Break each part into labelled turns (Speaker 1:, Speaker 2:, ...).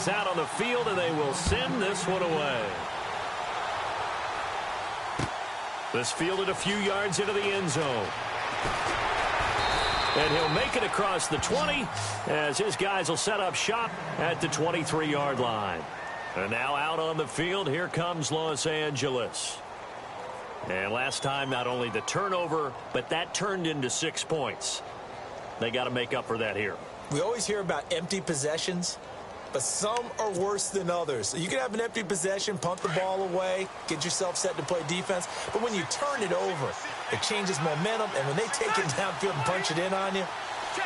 Speaker 1: is out on the field, and they will send this one away. This fielded a few yards into the end zone. And he'll make it across the 20 as his guys will set up shop at the 23-yard line. And now out on the field, here comes Los Angeles. And last time, not only the turnover, but that turned into 6 points. They got to make up for that here.
Speaker 2: We always hear about empty possessions, but some are worse than others. You can have an empty possession, punt the ball away, get yourself set to play defense, but when you turn it over, it changes momentum, and when they take it downfield and punch it in on you,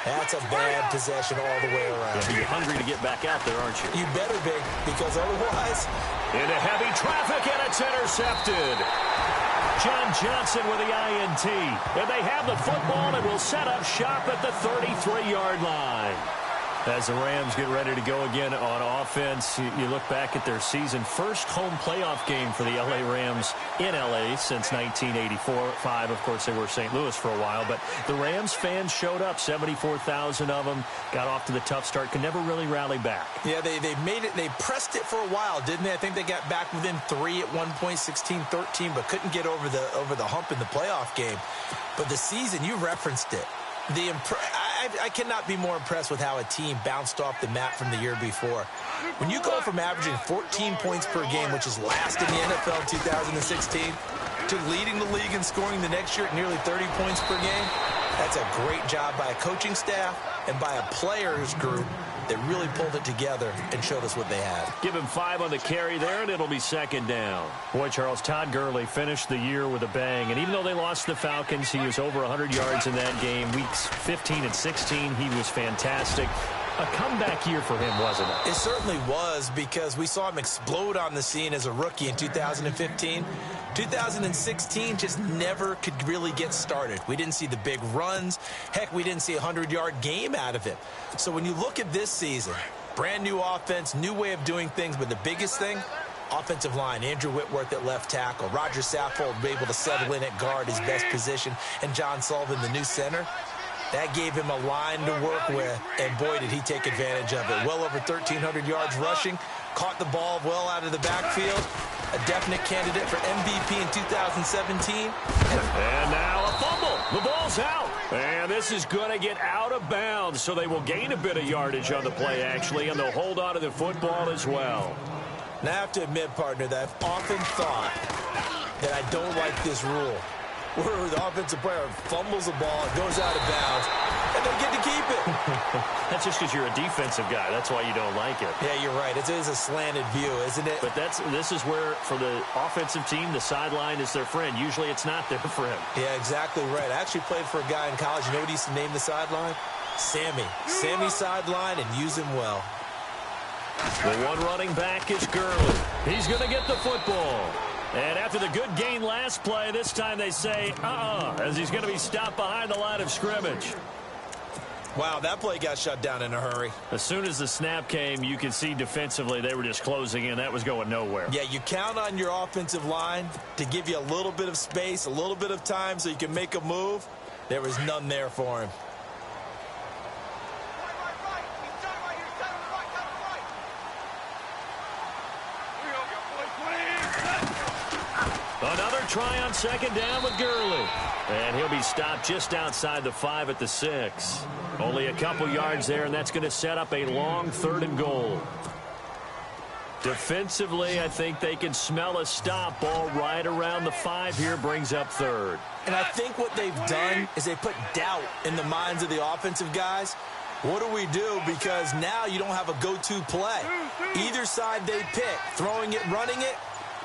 Speaker 2: that's a bad possession all the way around.
Speaker 1: Yeah, you're hungry to get back out there, aren't you?
Speaker 2: You better be, because otherwise...
Speaker 1: Into heavy traffic, and it's intercepted. John Johnson with the INT. And they have the football and will set up shop at the 33-yard line. As the Rams get ready to go again on offense, you look back at their season first home playoff game for the L.A. Rams in L.A. since 1984. Of course, they were St. Louis for a while, but the Rams fans showed up, 74,000 of them, got off to the tough start, could never really rally back.
Speaker 2: Yeah, they made it, they pressed it for a while, didn't they? I think they got back within 3 at one point, 16-13, but couldn't get over the hump in the playoff game. But the season, you referenced it. I cannot be more impressed with how a team bounced off the map from the year before. When you go from averaging 14 points per game, which is last in the NFL in 2016, to leading the league in scoring the next year at nearly 30 points per game, that's a great job by a coaching staff and by a players group that really pulled it together and showed us what they had.
Speaker 1: Give him 5 on the carry there, and it'll be second down. Boy, Charles, Todd Gurley finished the year with a bang, and even though they lost the Falcons, he was over 100 yards in that game. Weeks 15 and 16, he was fantastic. A comeback year for him, wasn't it?
Speaker 2: It certainly was, because we saw him explode on the scene as a rookie in 2015. 2016 just never could really get started. We didn't see the big runs. Heck, we didn't see a 100-yard game out of him. So when you look at this season, brand new offense, new way of doing things, but the biggest thing, offensive line. Andrew Whitworth at left tackle. Roger Saffold able to settle in at guard, his best position, and John Sullivan, the new center. That gave him a line to work with, and boy, did he take advantage of it. Well over 1,300 yards rushing, caught the ball well out of the backfield. A definite candidate for MVP in 2017.
Speaker 1: And now a fumble. The ball's out. And this is going to get out of bounds, so they will gain a bit of yardage on the play, actually, and they'll hold on to the football as well.
Speaker 2: Now, I have to admit, partner, that I've often thought that I don't like this rule, where the offensive player fumbles the ball, it goes out of bounds, and they get to keep it.
Speaker 1: That's just because you're a defensive guy. That's why you don't like it.
Speaker 2: Yeah, you're right. It is a slanted view, isn't it?
Speaker 1: But this is where, for the offensive team, the sideline is their friend. Usually it's not their friend.
Speaker 2: Yeah, exactly right. I actually played for a guy in college. You know what he used to name the sideline? Sammy. Sammy sideline, and use him well.
Speaker 1: The one running back is Gurley. He's going to get the football. And after the good gain last play, this time they say, as he's going to be stopped behind the line of scrimmage.
Speaker 2: Wow, that play got shut down in a hurry.
Speaker 1: As soon as the snap came, you could see defensively they were just closing in. That was going nowhere.
Speaker 2: Yeah, you count on your offensive line to give you a little bit of space, a little bit of time so you can make a move. There was none there for him.
Speaker 1: Another try on second down with Gurley. And he'll be stopped just outside the 5 at the 6. Only a couple yards there, and that's going to set up a long 3rd and goal. Defensively, I think they can smell a stop. Ball right around the 5 here, brings up 3rd.
Speaker 2: And I think what they've done is they put doubt in the minds of the offensive guys. What do we do? Because now you don't have a go-to play. Either side they pick, throwing it, running it,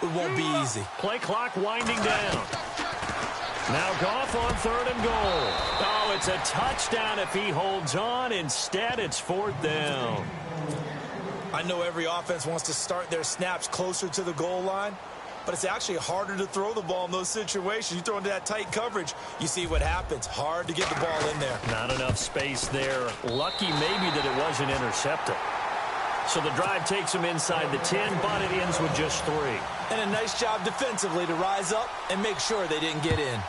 Speaker 2: it won't be easy.
Speaker 1: Play clock winding down. Now Goff on 3rd and goal. Oh, it's a touchdown if he holds on. Instead, it's 4th down.
Speaker 2: I know every offense wants to start their snaps closer to the goal line, but it's actually harder to throw the ball in those situations. You throw into that tight coverage, you see what happens. Hard to get the ball in there.
Speaker 1: Not enough space there. Lucky maybe that it wasn't intercepted. So the drive takes them inside the 10, but it ends with just 3.
Speaker 2: And a nice job defensively to rise up and make sure they didn't get in.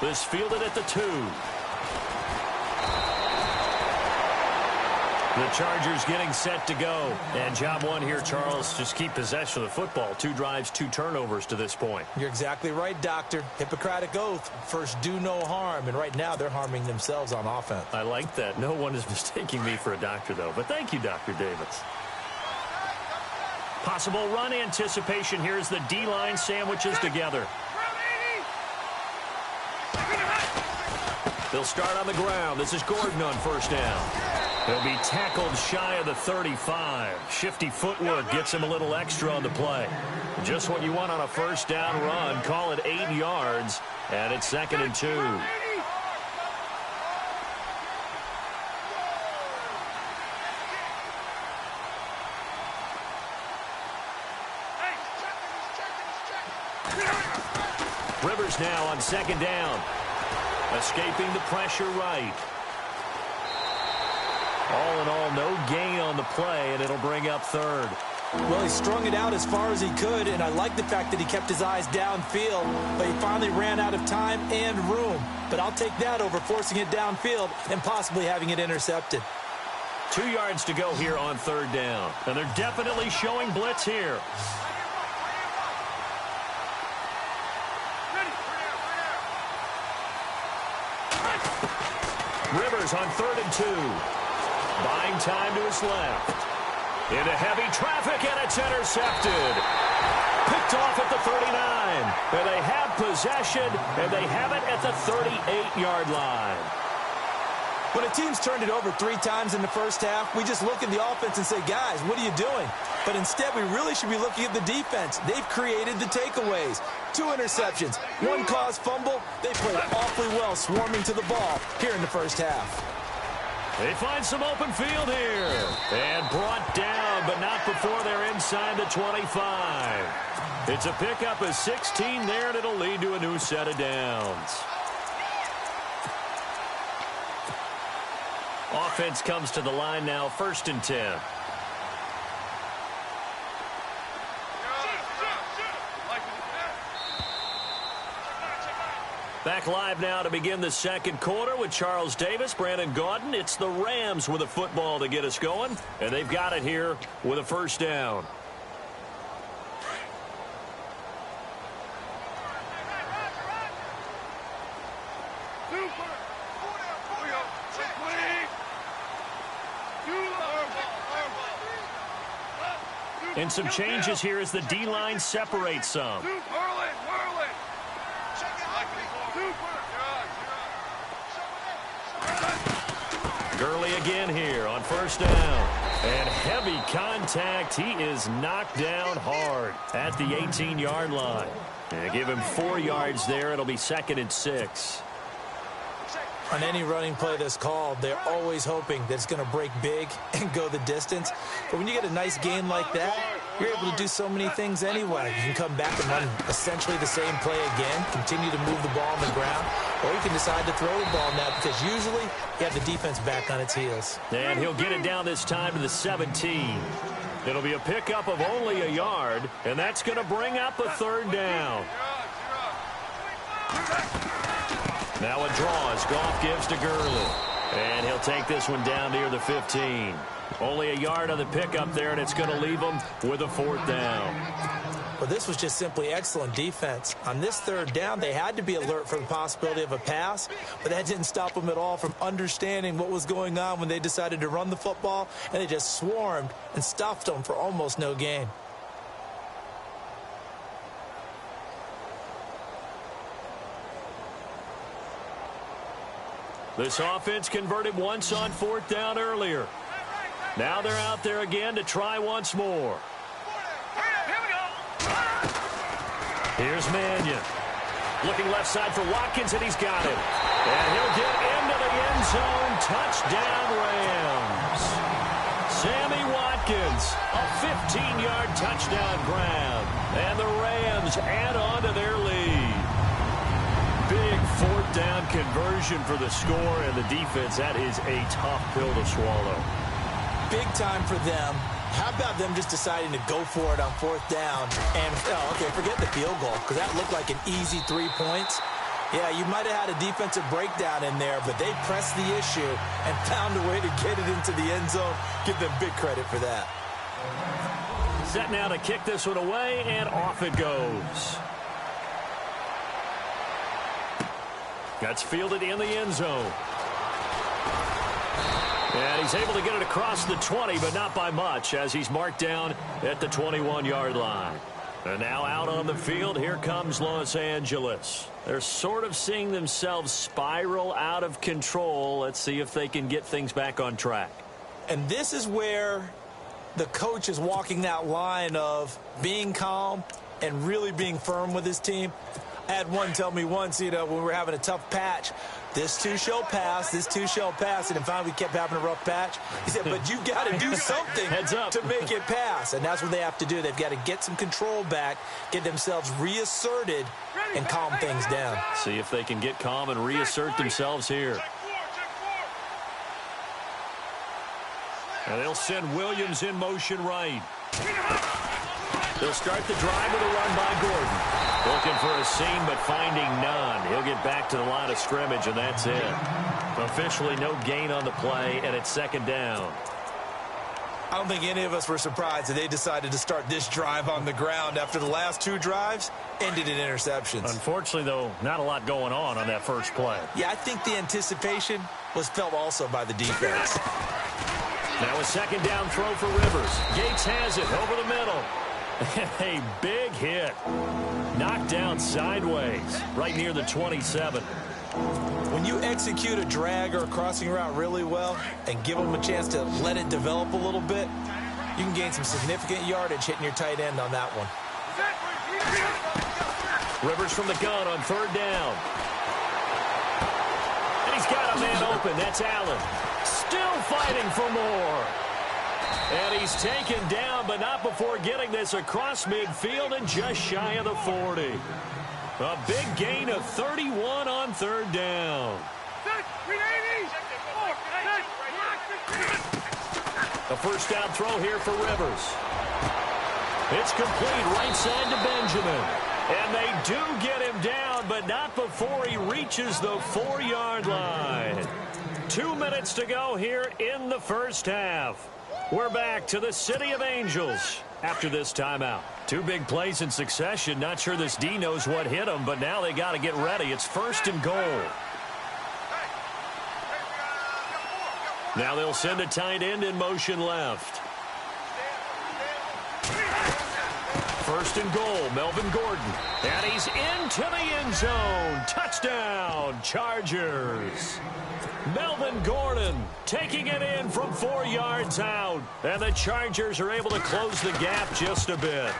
Speaker 1: This fielded at the 2. The Chargers getting set to go. And job one here, Charles, just keep possession of the football. 2 drives, 2 turnovers to this point.
Speaker 2: You're exactly right, Doctor. Hippocratic oath. First, do no harm. And right now, they're harming themselves on offense.
Speaker 1: I like that. No one is mistaking me for a doctor, though. But thank you, Dr. Davis. Possible run anticipation. Here's the D-line sandwiches together. They'll start on the ground. This is Gordon on first down. He'll be tackled shy of the 35. Shifty footwork gets him a little extra on the play. Just what you want on a first down run. Call it 8 yards, and it's 2nd and 2. Rivers now on 2nd down. Escaping the pressure right. All in all, no gain on the play, and it'll bring up 3rd.
Speaker 2: Well, he strung it out as far as he could, and I like the fact that he kept his eyes downfield, but he finally ran out of time and room. But I'll take that over forcing it downfield and possibly having it intercepted.
Speaker 1: 2 yards to go here on 3rd down, and they're definitely showing blitz here. Rivers on 3rd and 2. Buying time to his left. Into heavy traffic, and it's intercepted. Picked off at the 39. And they have possession, and they have it at the 38-yard line.
Speaker 2: When a team's turned it over 3 times in the first half, we just look at the offense and say, guys, what are you doing? But instead, we really should be looking at the defense. They've created the takeaways. 2 interceptions, 1 caused fumble. They played awfully well swarming to the ball here in the first half.
Speaker 1: They find some open field here. And brought down, but not before they're inside the 25. It's a pickup of 16 there, and it'll lead to a new set of downs. Offense comes to the line now, 1st and 10. Back live now to begin the 2nd quarter with Charles Davis, Brandon Gaudin. It's the Rams with a football to get us going, and they've got it here with a 1st down. And some changes here as the D-line separates some. Gurley again here on 1st down. And heavy contact. He is knocked down hard at the 18-yard line. And give him 4 yards there. It'll be 2nd and 6.
Speaker 2: On any running play that's called, they're always hoping that it's going to break big and go the distance. But when you get a nice gain like that, you're able to do so many things anyway. You can come back and run essentially the same play again, continue to move the ball on the ground, or you can decide to throw the ball now because usually you have the defense back on its heels.
Speaker 1: And he'll get it down this time to the 17. It'll be a pickup of only a yard, and that's going to bring up a 3rd down. Now a draw as Goff gives to Gurley. And he'll take this one down near the 15. Only a yard on the pickup there, and it's going to leave him with a 4th down.
Speaker 2: Well, this was just simply excellent defense. On this 3rd down, they had to be alert for the possibility of a pass, but that didn't stop them at all from understanding what was going on when they decided to run the football, and they just swarmed and stuffed them for almost no gain.
Speaker 1: This offense converted once on 4th down earlier. Now they're out there again to try once more. Here's Mannion. Looking left side for Watkins, and he's got it. And he'll get into the end zone. Touchdown, Rams. Sammy Watkins, a 15-yard touchdown grab. And the Rams add on to their lead. Big 4th down conversion for the score, and the defense, that is a tough pill to swallow.
Speaker 2: Big time for them. How about them just deciding to go for it on 4th down? And, okay, forget the field goal, because that looked like an easy 3 points. Yeah, you might have had a defensive breakdown in there, but they pressed the issue and found a way to get it into the end zone. Give them big credit for that.
Speaker 1: Set now to kick this one away, and off it goes. That's fielded in the end zone. And he's able to get it across the 20, but not by much, as he's marked down at the 21-yard line. And now out on the field, here comes Los Angeles. They're sort of seeing themselves spiral out of control. Let's see if they can get things back on track.
Speaker 2: And this is where the coach is walking that line of being calm and really being firm with his team. I had one tell me once, when we were having a tough patch, this too shall pass, this too shall pass. And finally we kept having a rough patch. He said, but you've got to do something to make it pass. And that's what they have to do. They've got to get some control back, get themselves reasserted, and calm things down.
Speaker 1: See if they can get calm and reassert themselves here. And they'll send Williams in motion right. They'll start the drive with a run by Gordon. Looking for a seam, but finding none. He'll get back to the line of scrimmage, and that's it. Officially no gain on the play, and it's second down.
Speaker 2: I don't think any of us were surprised that they decided to start this drive on the ground after the last two drives ended in interceptions.
Speaker 1: Unfortunately, though, not a lot going on that first play.
Speaker 2: Yeah, I think the anticipation was felt also by the defense.
Speaker 1: Now a second down throw for Rivers. Gates has it over the middle. A big hit. Knocked down sideways right near the 27.
Speaker 2: When you execute a drag or a crossing route really well and give them a chance to let it develop a little bit, you can gain some significant yardage hitting your tight end on that one.
Speaker 1: Rivers from the gun on third down. And he's got a man open. That's Allen. Still fighting for more. And he's taken down, but not before getting this across midfield and just shy of the 40. A big gain of 31 on third down. A first down throw here for Rivers. It's complete right side to Benjamin. And they do get him down, but not before he reaches the 4-yard line. 2 minutes to go here in the first half. We're back to the City of Angels after this timeout. Two big plays in succession. Not sure this D knows what hit him, but now they got to get ready. It's first and goal. Now they'll send a tight end in motion left. First and goal, Melvin Gordon. And he's into the end zone. Touchdown, Chargers. Melvin Gordon taking it in from 4 yards out. And the Chargers are able to close the gap just a bit.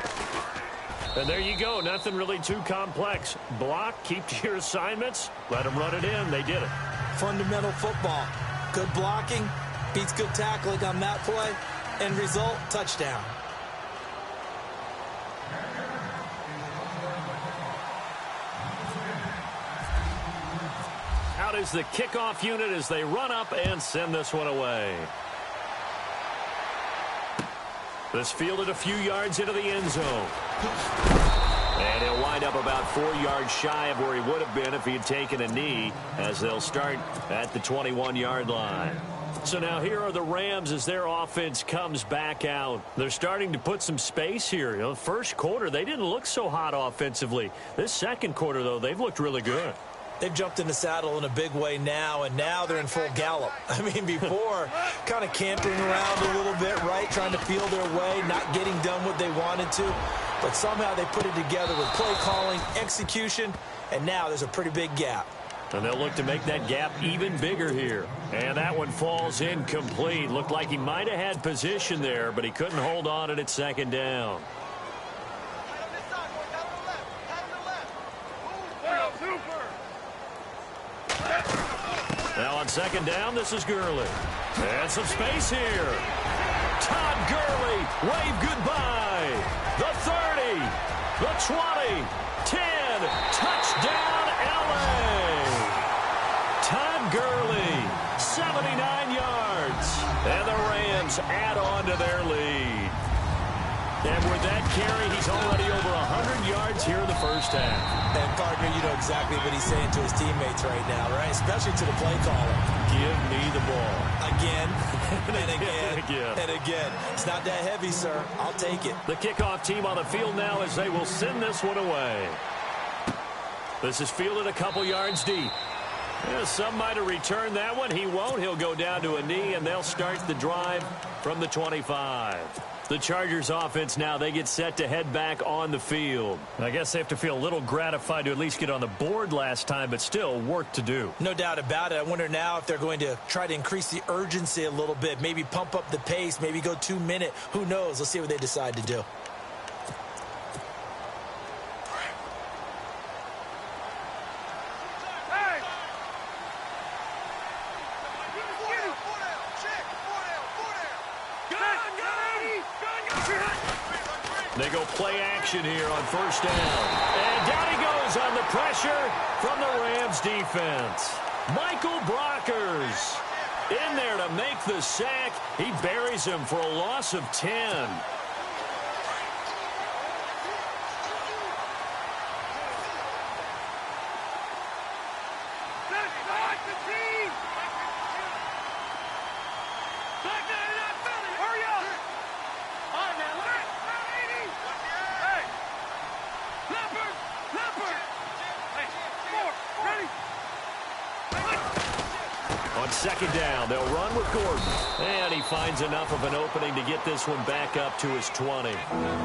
Speaker 1: And there you go. Nothing really too complex. Block, keep to your assignments, let them run it in. They did it.
Speaker 2: Fundamental football. Good blocking, beats good tackling on that play. End result, touchdown.
Speaker 1: Out is the kickoff unit as they run up and send this one away. This fielded a few yards into the end zone. And he'll wind up about 4 yards shy of where he would have been if he had taken a knee, as they'll start at the 21-yard line. So now here are the Rams as their offense comes back out. They're starting to put some space here. First quarter, they didn't look so hot offensively. This second quarter, though, they've looked really good.
Speaker 2: They've jumped in the saddle in a big way now, and now they're in full gallop. I mean, before, kind of camping around a little bit, right, trying to feel their way, not getting done what they wanted to. But somehow they put it together with play calling, execution, and now there's a pretty big gap.
Speaker 1: And they'll look to make that gap even bigger here. And that one falls incomplete. Looked like he might have had position there, but he couldn't hold on at second down. Now on second down, this is Gurley. And some space here. Todd Gurley, wave goodbye. The 30, the 20, 10, touchdown LA. Todd Gurley, 79 yards. And the Rams add on to their lead. And with that carry, he's already over 100 yards here in the first half.
Speaker 2: And, partner, you know exactly what he's saying to his teammates right now, right? Especially to the play caller.
Speaker 1: Give me the ball.
Speaker 2: Again, and again,
Speaker 1: again.
Speaker 2: and again. It's not that heavy, sir. I'll take it.
Speaker 1: The kickoff team on the field now as they will send this one away. This is fielded a couple yards deep. Yeah, some might have returned that one. He won't. He'll go down to a knee, and they'll start the drive from the 25. The Chargers offense now, they get set to head back on the field. I guess they have to feel a little gratified to at least get on the board last time, but still work to do.
Speaker 2: No doubt about it. I wonder now if they're going to try to increase the urgency a little bit, maybe pump up the pace, maybe go 2 minute. Who knows? Let's see what they decide to do.
Speaker 1: They go play action here on first down. And down he goes on the pressure from the Rams defense. Michael Brockers in there to make the sack. He buries him for a loss of 10. Second down, they'll run with Gordon. And he finds enough of an opening to get this one back up to his 20.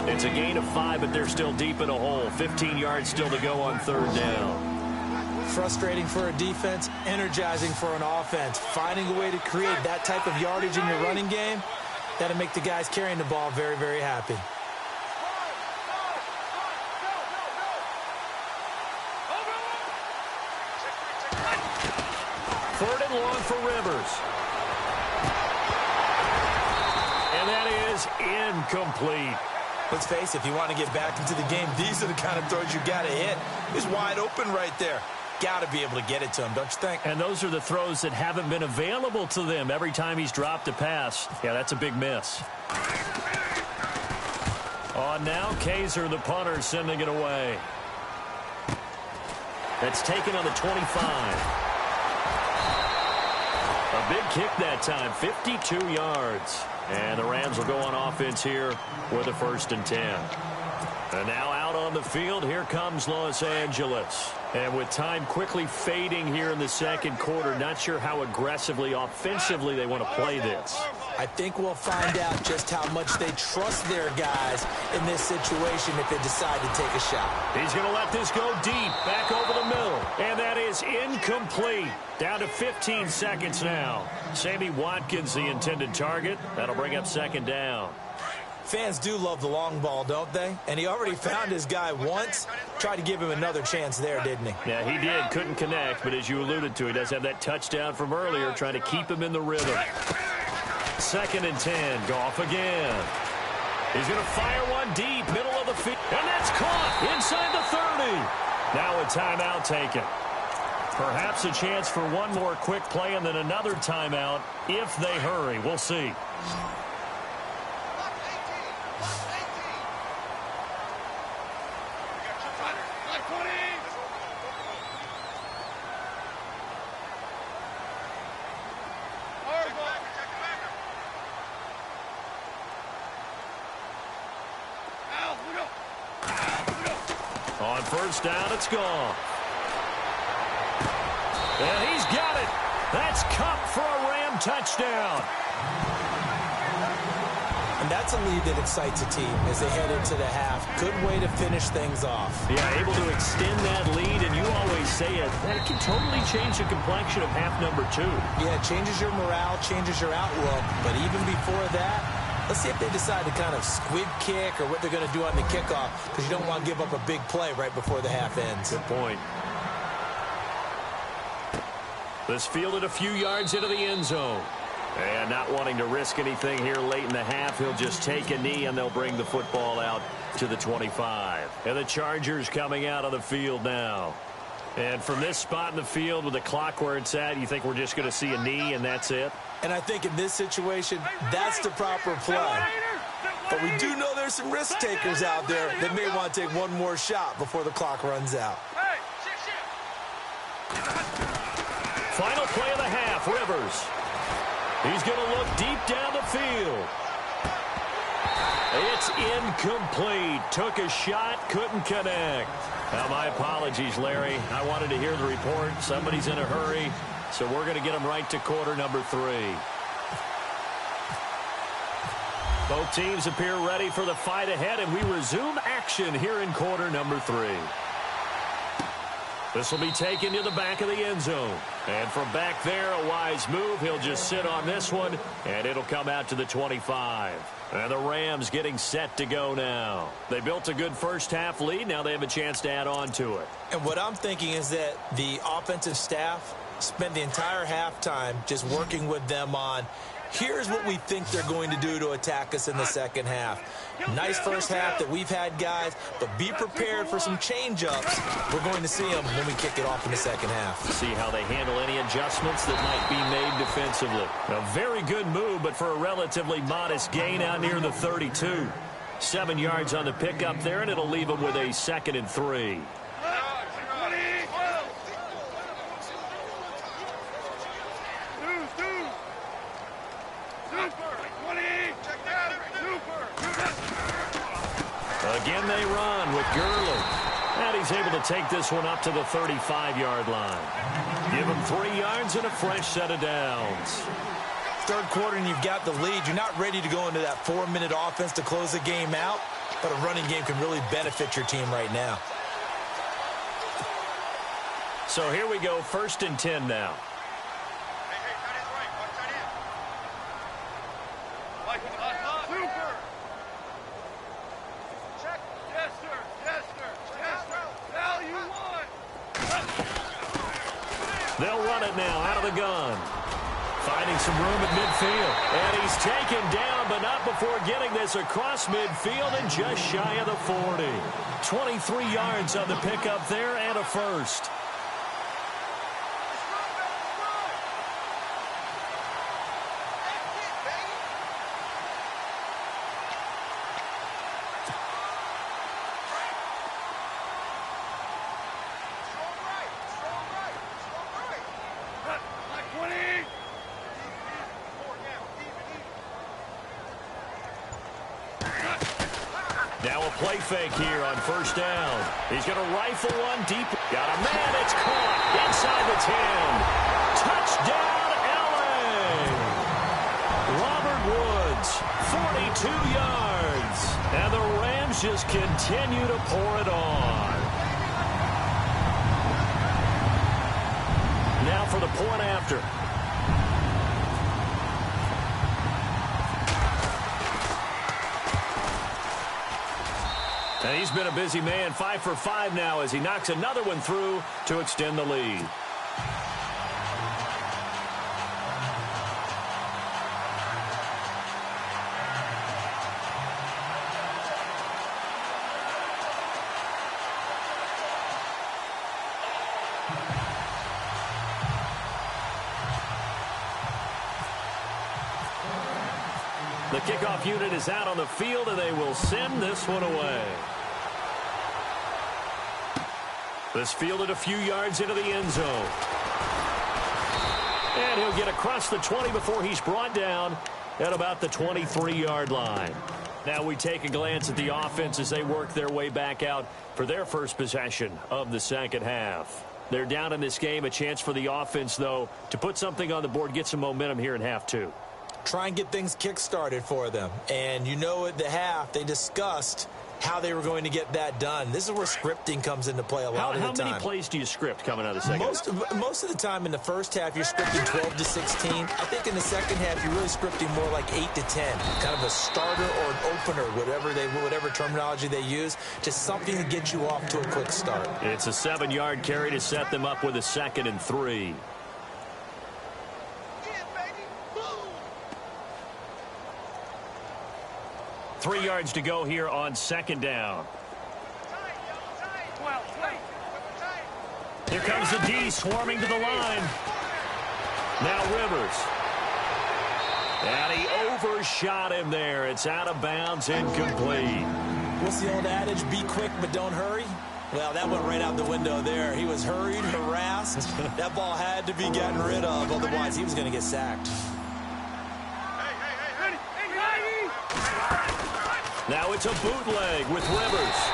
Speaker 1: It's a gain of 5, but they're still deep in a hole. 15 yards still to go on third down.
Speaker 2: Frustrating for a defense, energizing for an offense. Finding a way to create that type of yardage in your running game, that'll make the guys carrying the ball very, very happy.
Speaker 1: Third and long for Rivers. And that is incomplete.
Speaker 2: Let's face it, if you want to get back into the game, these are the kind of throws you got to hit. He's wide open right there. Got to be able to get it to him, don't you think?
Speaker 1: And those are the throws that haven't been available to them every time he's dropped a pass. Yeah, that's a big miss. On now, Kaiser, the punter, sending it away. That's taken on the 25. A big kick that time, 52 yards. And the Rams will go on offense here with a 1st and 10. And now out on the field, here comes Los Angeles. And with time quickly fading here in the second quarter, not sure how aggressively, offensively they want to play this.
Speaker 2: I think we'll find out just how much they trust their guys in this situation if they decide to take a shot.
Speaker 1: He's going to let this go deep, back over the middle. And that is incomplete. Down to 15 seconds now. Sammy Watkins, the intended target. That'll bring up second down.
Speaker 2: Fans do love the long ball, don't they? And he already found his guy once. Tried to give him another chance there, didn't he?
Speaker 1: Yeah, he did. Couldn't connect, but as you alluded to, he does have that touchdown from earlier, trying to keep him in the rhythm. 2nd and 10. Goff again. He's going to fire one deep, middle of the field. And that's caught inside the 30. Now a timeout taken. Perhaps a chance for one more quick play and then another timeout if they hurry. We'll see. On first down, it's gone. And he's got it. That's Kupp for a Ram touchdown.
Speaker 2: And that's a lead that excites a team as they head into the half. Good way to finish things off.
Speaker 1: Yeah, able to extend that lead, and you always say it, that can totally change the complexion of half number 2.
Speaker 2: Yeah, it changes your morale, changes your outlook. But even before that, let's see if they decide to kind of squib kick or what they're going to do on the kickoff, because you don't want to give up a big play right before the half ends.
Speaker 1: Good point. This fielded a few yards into the end zone. And not wanting to risk anything here late in the half, he'll just take a knee, and they'll bring the football out to the 25. And the Chargers coming out on the field now. And from this spot in the field with the clock where it's at, you think we're just going to see a knee and that's it?
Speaker 2: And I think in this situation, that's the proper play. But we do know there's some risk takers out there that may want to take one more shot before the clock runs out.
Speaker 1: Final play of the half, Rivers. He's going to look deep down the field. It's incomplete. Took a shot, couldn't connect. Now, my apologies, Larry. I wanted to hear the report. Somebody's in a hurry, so we're going to get him right to quarter number 3. Both teams appear ready for the fight ahead, and we resume action here in quarter number 3. This will be taken to the back of the end zone. And from back there, a wise move. He'll just sit on this one, and it'll come out to the 25. And the Rams getting set to go now. They built a good first-half lead. Now they have a chance to add on to it.
Speaker 2: And what I'm thinking is that the offensive staff spent the entire halftime just working with them on, here's what we think they're going to do to attack us in the second half. Nice first half that we've had, guys, but be prepared for some change-ups. We're going to see them when we kick it off in the second half.
Speaker 1: See how they handle any adjustments that might be made defensively. A very good move, but for a relatively modest gain out near the 32. 7 yards on the pickup there, and it'll leave them with a 2nd and 3. Again they run with Gurley. And he's able to take this one up to the 35-yard line. Give him 3 yards and a fresh set of downs.
Speaker 2: Third quarter and you've got the lead. You're not ready to go into that 4-minute offense to close the game out, but a running game can really benefit your team right now.
Speaker 1: So here we go, 1st and 10 now. They'll run it now out of the gun. Finding some room at midfield. And he's taken down, but not before getting this across midfield and just shy of the 40. 23 yards on the pickup there and a first. Now a play fake here on 1st down. He's going to rifle one deep. Got a man. It's caught inside the 10. Touchdown, L.A. Robert Woods, 42 yards. And the Rams just continue to pour it on. Now for the point after. And he's been a busy man, 5 for 5 now as he knocks another one through to extend the lead. The kickoff unit is out on the field, and they will send this one away. This fielded a few yards into the end zone. And he'll get across the 20 before he's brought down at about the 23-yard line. Now we take a glance at the offense as they work their way back out for their first possession of the second half. They're down in this game. A chance for the offense, though, to put something on the board, get some momentum here in half 2.
Speaker 2: Try and get things kick-started for them. And you know at the half, they discussed how they were going to get that done. This is where scripting comes into play a lot of the time.
Speaker 1: How many plays do you script coming out of the second half?
Speaker 2: Most of the time in the first half, you're scripting 12 to 16. I think in the second half, you're really scripting more like 8 to 10. Kind of a starter or an opener, whatever terminology they use. Just something to get you off to a quick start.
Speaker 1: It's a 7-yard carry to set them up with a 2nd and 3. 3 yards to go here on 2nd down. Here comes the D swarming to the line. Now Rivers. And he overshot him there. It's out of bounds, incomplete.
Speaker 2: What's the old adage? Be quick, but don't hurry. Well, that went right out the window there. He was hurried, harassed. That ball had to be gotten rid of, otherwise he was going to get sacked.
Speaker 1: Now it's a bootleg with Rivers.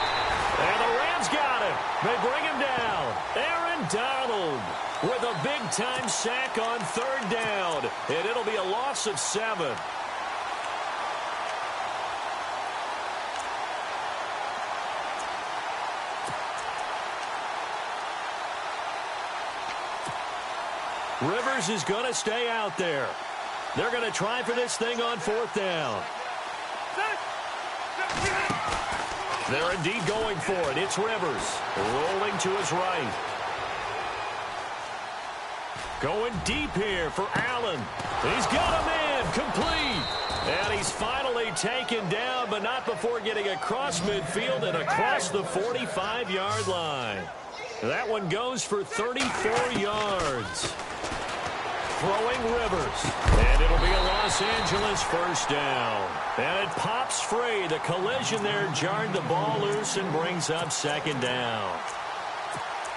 Speaker 1: And the Rams got him. They bring him down. Aaron Donald with a big-time sack on 3rd down. And it'll be a loss of 7. Rivers is going to stay out there. They're going to try for this thing on 4th down. They're indeed going for it. It's Rivers rolling to his right. Going deep here for Allen. He's got him in. Complete. And he's finally taken down, but not before getting across midfield and across the 45-yard line. That one goes for 34 yards. Throwing Rivers. And it'll be a Los Angeles 1st down. And it pops free. The collision there jarred the ball loose and brings up 2nd down.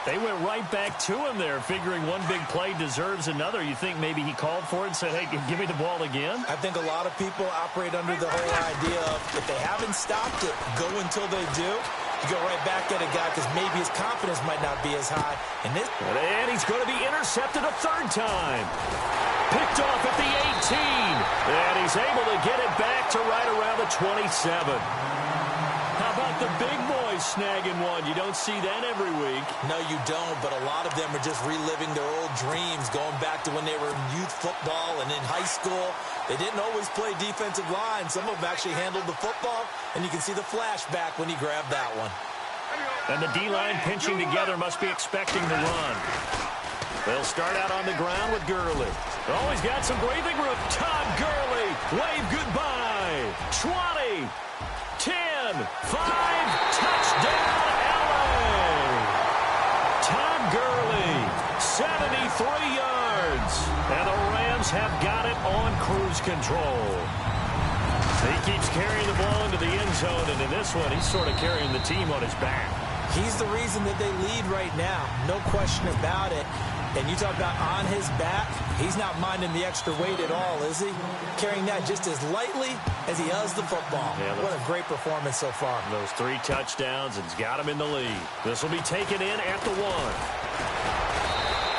Speaker 1: They went right back to him there, figuring one big play deserves another. You think maybe he called for it and said, hey, give me the ball again?
Speaker 2: I think a lot of people operate under the whole idea of if they haven't stopped it, go until they do. You go right back at a guy because maybe his confidence might not be as high. And
Speaker 1: he's going to be intercepted a 3rd time. Picked off at the 18. And he's able to get it back to right around the 27. How about the big boys snagging one? You don't see that every week.
Speaker 2: No, you don't, but a lot of them are just reliving their old dreams, going back to when they were in youth football and in high school. They didn't always play defensive line. Some of them actually handled the football, and you can see the flashback when he grabbed that one.
Speaker 1: And the D-line pinching together must be expecting the run. They'll start out on the ground with Gurley. Oh, he's got some breathing room. Todd Gurley, wave goodbye. 20, 10, 5, touchdown, LA. Todd Gurley, 73 yards. And the Rams have got it on cruise control. He keeps carrying the ball into the end zone, and in this one, he's sort of carrying the team on his back.
Speaker 2: He's the reason that they lead right now. No question about it. And you talk about on his back, he's not minding the extra weight at all, is he? Carrying that just as lightly as he does the football. Yeah, what a great performance so far.
Speaker 1: Those 3 touchdowns and he's got him in the lead. This will be taken in at the 1.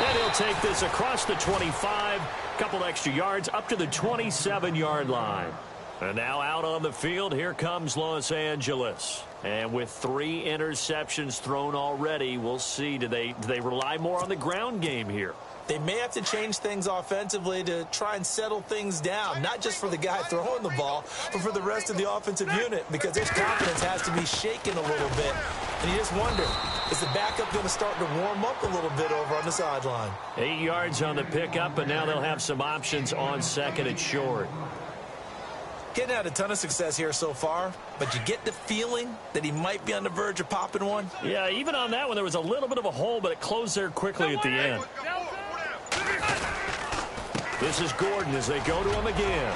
Speaker 1: And he'll take this across the 25, couple extra yards up to the 27-yard line. And now out on the field, here comes Los Angeles. And with 3 interceptions thrown already, we'll see. Do they rely more on the ground game here?
Speaker 2: They may have to change things offensively to try and settle things down, not just for the guy throwing the ball, but for the rest of the offensive unit, because their confidence has to be shaken a little bit. And you just wonder, is the backup going to start to warm up a little bit over on the sideline?
Speaker 1: 8 yards on the pickup, and now they'll have some options on 2nd and short.
Speaker 2: Getting out a ton of success here so far, but you get the feeling that he might be on the verge of popping one.
Speaker 1: Yeah, even on that one, there was a little bit of a hole, but it closed there quickly at the end. This is Gordon as they go to him again.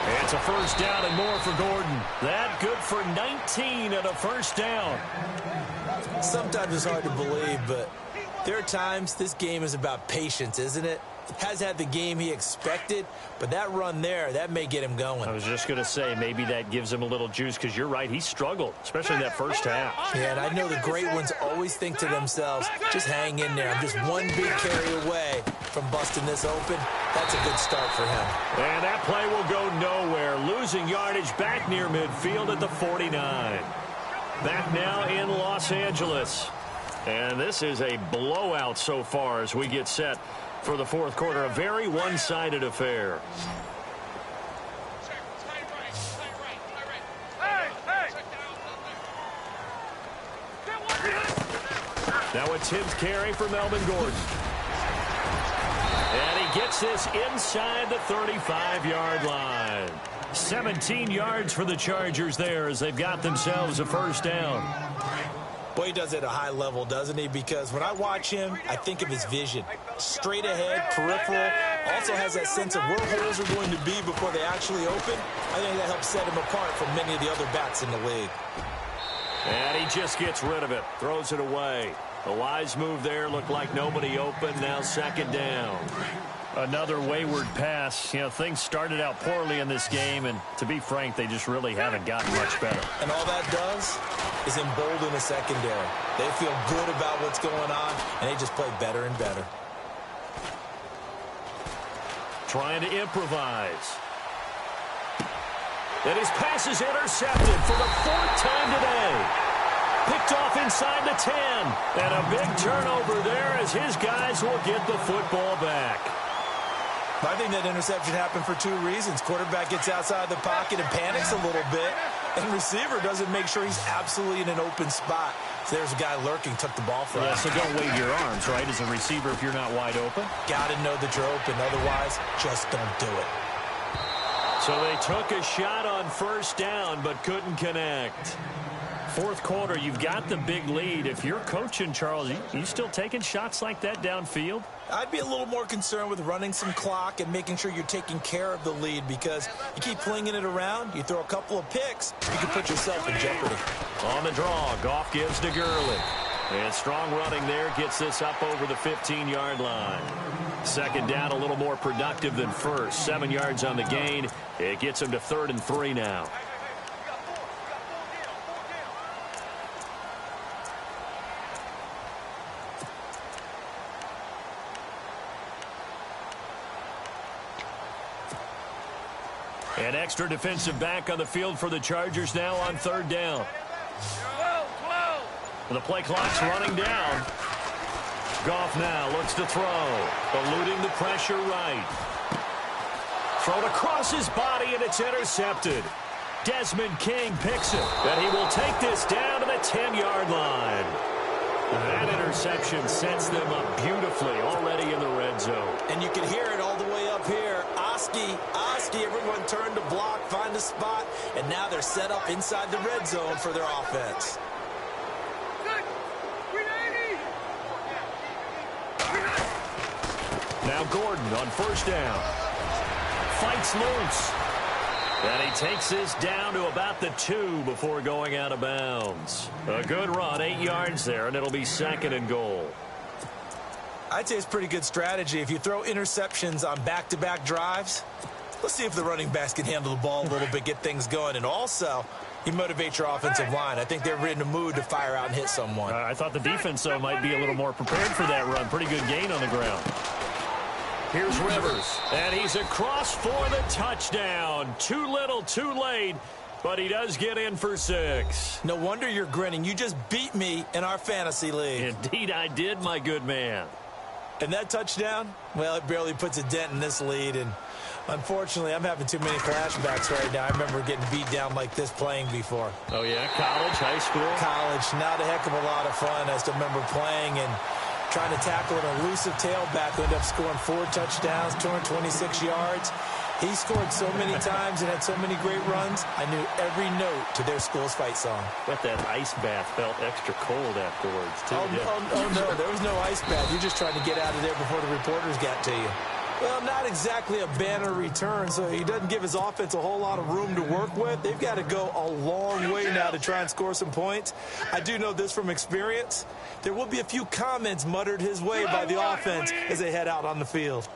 Speaker 1: And it's a 1st down and more for Gordon. That good for 19 and a 1st down.
Speaker 2: Sometimes it's hard to believe, but there are times this game is about patience, isn't it? Has had the game he expected, but that run there, that may get him going.
Speaker 1: I was just going to say, maybe that gives him a little juice, because you're right, he struggled, especially in that 1st half.
Speaker 2: Yeah, and I know the great ones always think to themselves, just hang in there. I'm just one big carry away from busting this open. That's a good start for him.
Speaker 1: And that play will go nowhere. Losing yardage back near midfield at the 49. Back now in Los Angeles. And this is a blowout so far as we get set for the 4th quarter. A very one-sided affair. Now a 10th carry for Melvin Gordon. And he gets this inside the 35-yard line. 17 yards for the Chargers there as they've got themselves a 1st down.
Speaker 2: Boy, he does it at a high level, doesn't he? Because when I watch him, I think of his vision. Straight ahead, peripheral, Also has that sense of where holes are going to be before they actually open. I think that helps set him apart from many of the other bats in the league.
Speaker 1: And he just gets rid of it. Throws it away. A wise move there. Looked like nobody open. Now second down. Another wayward pass. You know, things started out poorly in this game, and to be frank, they just really haven't gotten much better.
Speaker 2: And all that does is embolden the secondary. They feel good about what's going on, and they just play better and better.
Speaker 1: Trying to improvise. And his pass is intercepted for the fourth time today. Picked off inside the 10. And a big turnover there as his guys will get the football back.
Speaker 2: I think that interception happened for two reasons. Quarterback gets outside the pocket and panics a little bit, and receiver doesn't make sure he's absolutely in an open spot. So there's a guy lurking, took the ball from him.
Speaker 1: So don't wave your arms, right, as a receiver if you're not wide open?
Speaker 2: Got to know that you're open. Otherwise, just don't do it.
Speaker 1: So they took a shot on first down but couldn't connect. Fourth quarter, you've got the big lead. If you're coaching, Charles, you still taking shots like that downfield?
Speaker 2: I'd be a little more concerned with running some clock and making sure you're taking care of the lead, because you keep flinging it around, you throw a couple of picks, you can put yourself in jeopardy.
Speaker 1: On the draw, Goff gives to Gurley. And strong running there gets this up over the 15-yard line. Second down, a little more productive than first. 7 yards on the gain. It gets him to 3rd and 3 now. An extra defensive back on the field for the Chargers now on 3rd down. The play clock's running down. Goff now looks to throw. Eluding the pressure right. Thrown across his body, and it's intercepted. Desmond King picks it. And he will take this down to the 10-yard line. That interception sets them up beautifully already in the red zone.
Speaker 2: And you can hear it all the way up here. Oski, everyone turned to block, find a spot, and now they're set up inside the red zone for their offense.
Speaker 1: Now Gordon on first down. Fights loose. And he takes this down to about the 2 before going out of bounds. A good run, 8 yards there, and it'll be 2nd and goal.
Speaker 2: I'd say it's pretty good strategy. If you throw interceptions on back-to-back drives, let's see if the running backs can handle the ball a little bit, get things going. And also, you motivate your offensive line. I think they're in the mood to fire out and hit someone.
Speaker 1: I thought the defense, though, might be a little more prepared for that run. Pretty good gain on the ground. Here's Rivers, and he's across for the touchdown. Too little, too late, but he does get in for 6.
Speaker 2: No wonder you're grinning. You just beat me in our fantasy league.
Speaker 1: Indeed I did, my good man.
Speaker 2: And that touchdown, well, it barely puts a dent in this lead. And unfortunately, I'm having too many flashbacks right now. I remember getting beat down like this playing before.
Speaker 1: Oh, yeah? College, high school?
Speaker 2: College. Not a heck of a lot of fun. I still remember playing and trying to tackle an elusive tailback who ended up scoring 4 touchdowns, 226 yards. He scored so many times and had so many great runs, I knew every note to their school's fight song.
Speaker 1: But that ice bath felt extra cold afterwards, too.
Speaker 2: Oh, no, there was no ice bath. You're just trying to get out of there before the reporters got to you. Well, not exactly a banner return, so he doesn't give his offense a whole lot of room to work with. They've got to go a long way now to try and score some points. I do know this from experience. There will be a few comments muttered his way by the offense as they head out on the field.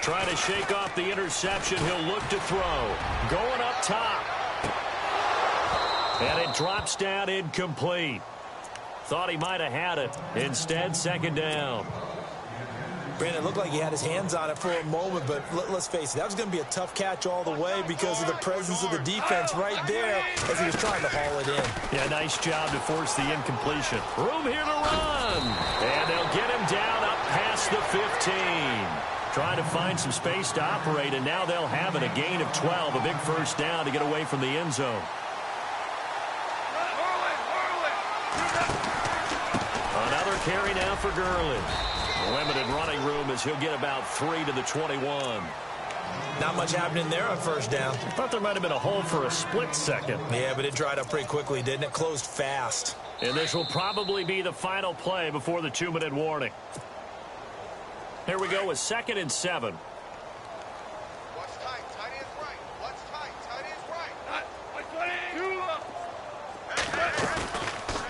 Speaker 1: Trying to shake off the interception. He'll look to throw. Going up top. And it drops down incomplete. Thought he might have had it. Instead, 2nd down.
Speaker 2: Brandon, it looked like he had his hands on it for a moment, but let's face it, that was going to be a tough catch all the way because of the presence of the defense right there as he was trying to haul it in.
Speaker 1: Yeah, nice job to force the incompletion. Room here to run. And they'll get him down up past the 15. Trying to find some space to operate, and now they'll have it. A gain of 12, a big first down to get away from the end zone. Another carry now for Gurley. Limited running room as he'll get about 3 to the 21.
Speaker 2: Not much happening there on first down.
Speaker 1: I thought there might have been a hole for a split second.
Speaker 2: Yeah, but it dried up pretty quickly, didn't it? Closed fast.
Speaker 1: And this will probably be the final play before the 2-minute warning. Here we go with 2nd and 7.
Speaker 3: What's tight? Tight end's right. What's tight? Tight end's right.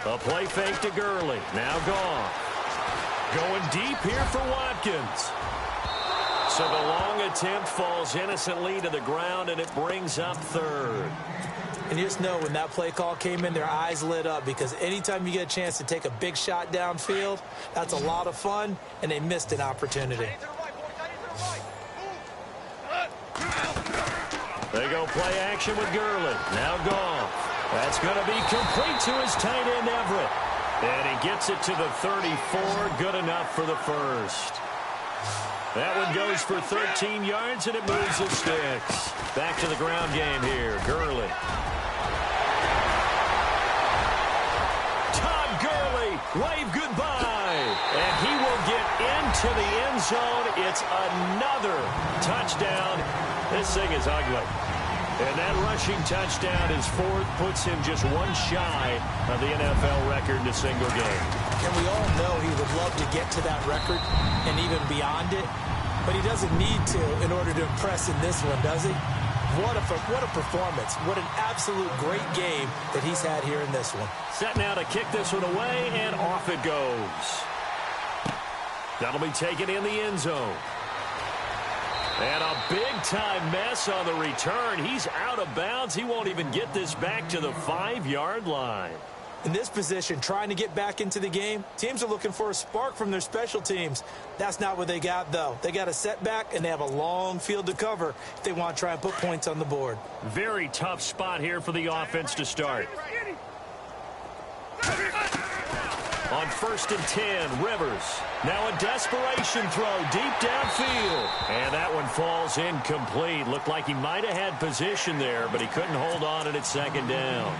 Speaker 1: A play fake to Gurley. Now gone. Going deep here for Watkins. So the long attempt falls innocently to the ground, and it brings up 3rd.
Speaker 2: And you just know when that play call came in, their eyes lit up, because anytime you get a chance to take a big shot downfield, that's a lot of fun, and they missed an opportunity.
Speaker 1: They go play action with Gurley. Now gone. That's going to be complete to his tight end, Everett. And he gets it to the 34. Good enough for the first. That one goes for 13 yards, and it moves the sticks. Back to the ground game here. Gurley. Todd Gurley, wave goodbye. And he will get into the end zone. It's another touchdown. This thing is ugly. And that rushing touchdown, his 4th, puts him just one shy of the NFL record in a single game.
Speaker 2: And we all know he would love to get to that record and even beyond it, but he doesn't need to in order to impress in this one, does he? What a performance. What an absolute great game that he's had here in this one.
Speaker 1: Set now to kick this one away, and off it goes. That'll be taken in the end zone. And a big-time mess on the return. He's out of bounds. He won't even get this back to the 5-yard line.
Speaker 2: In this position, trying to get back into the game, teams are looking for a spark from their special teams. That's not what they got, though. They got a setback, and they have a long field to cover if they want to try and put points on the board.
Speaker 1: Very tough spot here for the offense to start. On 1st and 10, Rivers. Now a desperation throw deep downfield. And that one falls incomplete. Looked like he might have had position there, but he couldn't hold on at 2nd down.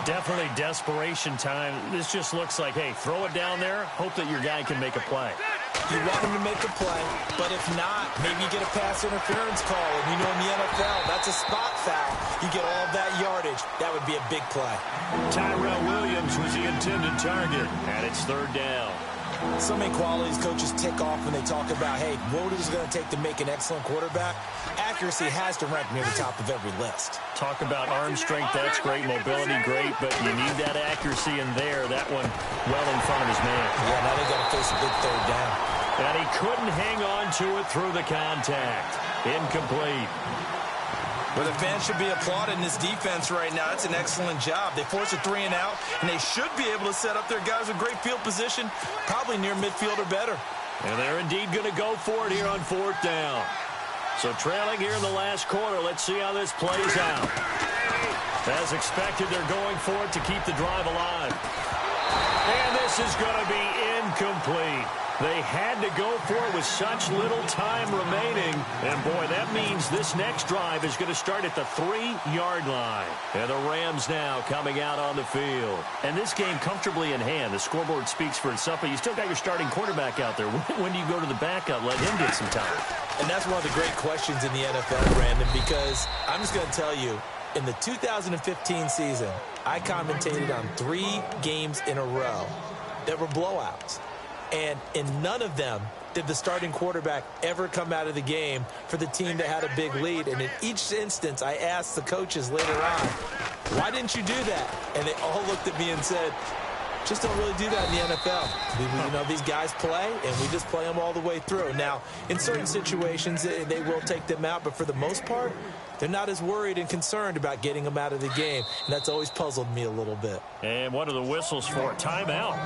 Speaker 1: Definitely desperation time. This just looks like, hey, throw it down there, hope that your guy can make a play.
Speaker 2: You want him to make a play, but if not, maybe you get a pass interference call. And you know in the NFL, that's a spot foul. You get all of that yardage. That would be a big play.
Speaker 1: Tyrell Williams was the intended target, and it's 3rd down.
Speaker 2: So many qualities coaches tick off when they talk about, hey, what is it going to take to make an excellent quarterback? Accuracy has to rank near the top of every list.
Speaker 1: Talk about arm strength, that's great. Mobility, great, but you need that accuracy in there. That one well in front of his man.
Speaker 2: Yeah, now they got to face a big 3rd down.
Speaker 1: And he couldn't hang on to it through the contact. Incomplete.
Speaker 2: But the fans should be applauding this defense right now. It's an excellent job. They force a 3 and out, and they should be able to set up their guys with great field position, probably near midfield or better.
Speaker 1: And they're indeed going to go for it here on 4th down. So trailing here in the last quarter, let's see how this plays out. As expected, they're going for it to keep the drive alive. And this is going to be incomplete. They had to go for it with such little time remaining. And, boy, that means this next drive is going to start at the 3-yard line. And the Rams now coming out on the field. And this game comfortably in hand. The scoreboard speaks for itself, but you still got your starting quarterback out there. When do you go to the backup? Let him get some time.
Speaker 2: And that's one of the great questions in the NFL, Brandon, because I'm just going to tell you, in the 2015 season, I commentated on 3 games in a row that were blowouts. And in none of them did the starting quarterback ever come out of the game for the team that had a big lead. And in each instance, I asked the coaches later on, why didn't you do that? And they all looked at me and said, just don't really do that in the NFL. You know, these guys play, and we just play them all the way through. Now, in certain situations, they will take them out, but for the most part, they're not as worried and concerned about getting them out of the game. And that's always puzzled me a little bit.
Speaker 1: And what are the whistles for? Timeout.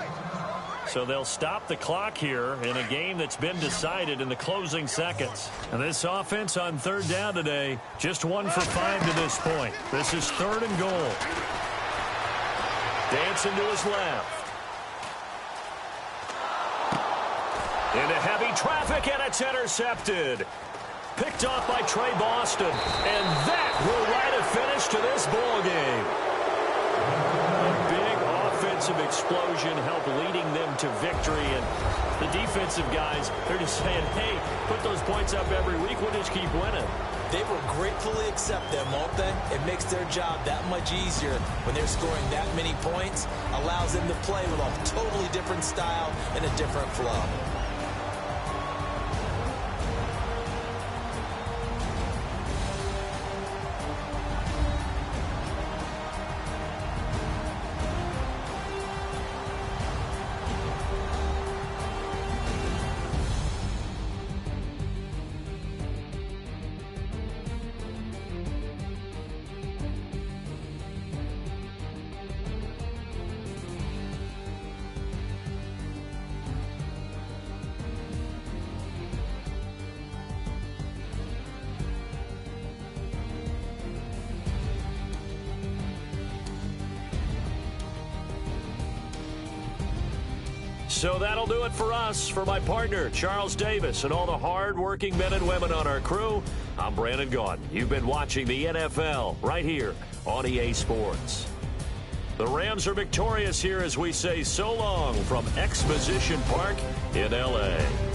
Speaker 1: So they'll stop the clock here in a game that's been decided in the closing seconds. And this offense on 3rd down today, just 1 for 5 to this point. This is 3rd and goal. Dancing to his left. Into heavy traffic, and it's intercepted. Picked off by Trey Boston. And that will write a finish to this ball game. A big offensive explosion helped leading them to victory. And the defensive guys, they're just saying, hey, put those points up every week. We'll just keep winning.
Speaker 2: They will gratefully accept them, won't they? It makes their job that much easier when they're scoring that many points. Allows them to play with a totally different style and a different flow.
Speaker 1: So that'll do it for us. For my partner, Charles Davis, and all the hard-working men and women on our crew, I'm Brandon Gaudin. You've been watching the NFL right here on EA Sports. The Rams are victorious here as we say so long from Exposition Park in L.A.